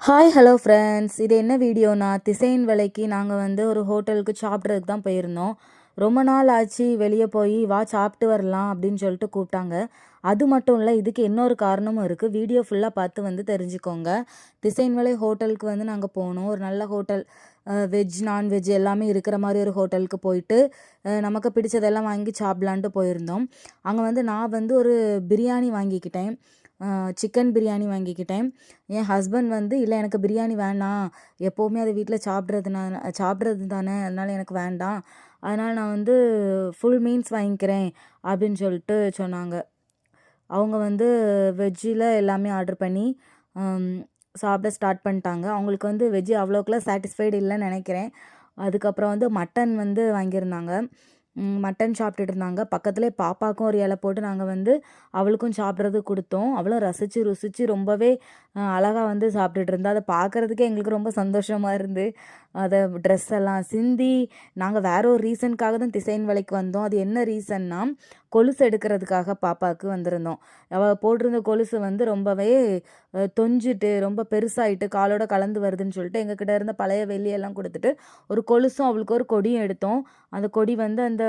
Hi hello friends. இது என்ன வீடியோனா, திசையின் விலைக்கு நாங்கள் வந்து ஒரு ஹோட்டலுக்கு சாப்பிட்றதுக்கு தான் போயிருந்தோம். ரொம்ப நாள் ஆச்சு வெளியே போய் வா சாப்பிட்டு வரலாம் அப்படின்னு சொல்லிட்டு கூப்பிட்டாங்க. அது மட்டும் இல்லை, இதுக்கு இன்னொரு காரணமும் இருக்குது. வீடியோ ஃபுல்லாக பார்த்து வந்து தெரிஞ்சுக்கோங்க. திசையின் விலை ஹோட்டலுக்கு வந்து நாங்கள் போனோம். ஒரு நல்ல ஹோட்டல், வெஜ் நான்வெஜ் எல்லாமே இருக்கிற மாதிரி ஒரு ஹோட்டலுக்கு போயிட்டு நமக்கு பிடிச்சதெல்லாம் வாங்கி சாப்பிட்லான்ட்டு போயிருந்தோம். அங்கே வந்து நான் வந்து ஒரு பிரியாணி வாங்கிக்கிட்டேன். சிக்கன் பிரியாணி வாங்கிக்கிட்டேன். என் ஹஸ்பண்ட் வந்து இல்லை எனக்கு பிரியாணி வேணாம், எப்போவுமே அதை வீட்டில் சாப்பிட்றது தானே, அதனால் எனக்கு வேண்டாம், அதனால் நான் வந்து ஃபுல் மீல்ஸ் வாங்கிக்கிறேன் அப்படின்னு சொல்லிட்டு சொன்னாங்க. அவங்க வந்து வெஜ்ஜில் எல்லாமே ஆர்டர் பண்ணி சாப்பிட ஸ்டார்ட் பண்ணிட்டாங்க. அவங்களுக்கு வந்து வெஜ்ஜு அவ்வளோக்கெல்லாம் சாட்டிஸ்ஃபைடு இல்லைன்னு நினைக்கிறேன். அதுக்கப்புறம் வந்து மட்டன் வந்து வாங்கியிருந்தாங்க. மட்டன் சாப்பிட்டுட்டு இருந்தாங்க. பக்கத்துலேயே பாப்பாவுக்கும் ஒரு இலை போட்டு நாங்கள் வந்து அவளுக்கும் சாப்பிட்றதுக்கு கொடுத்தோம். அவளும் ரசித்து ருசித்து ரொம்பவே அழகாக வந்து சாப்பிட்டுட்டு இருந்தா. அதை பார்க்குறதுக்கே எங்களுக்கு ரொம்ப சந்தோஷமாக இருந்து, அதை ட்ரெஸ் எல்லாம் சிந்தி நாங்கள் வேற ஒரு ரீசனுக்காக தான் திசையின் விலைக்கு வந்தோம். அது என்ன ரீசன்னா, கொலுசு எடுக்கிறதுக்காக பாப்பாவுக்கு வந்திருந்தோம். அவள் போட்டிருந்த கொலுசு வந்து ரொம்பவே தொஞ்சிட்டு ரொம்ப பெருசாயிட்டு காலோட கலந்து வருதுன்னு சொல்லிட்டு எங்ககிட்ட இருந்த பழைய வெள்ளியெல்லாம் கொடுத்துட்டு ஒரு கொலுசும் அவளுக்கு ஒரு கொடியும் எடுத்தோம். அந்த கொடி வந்து அந்த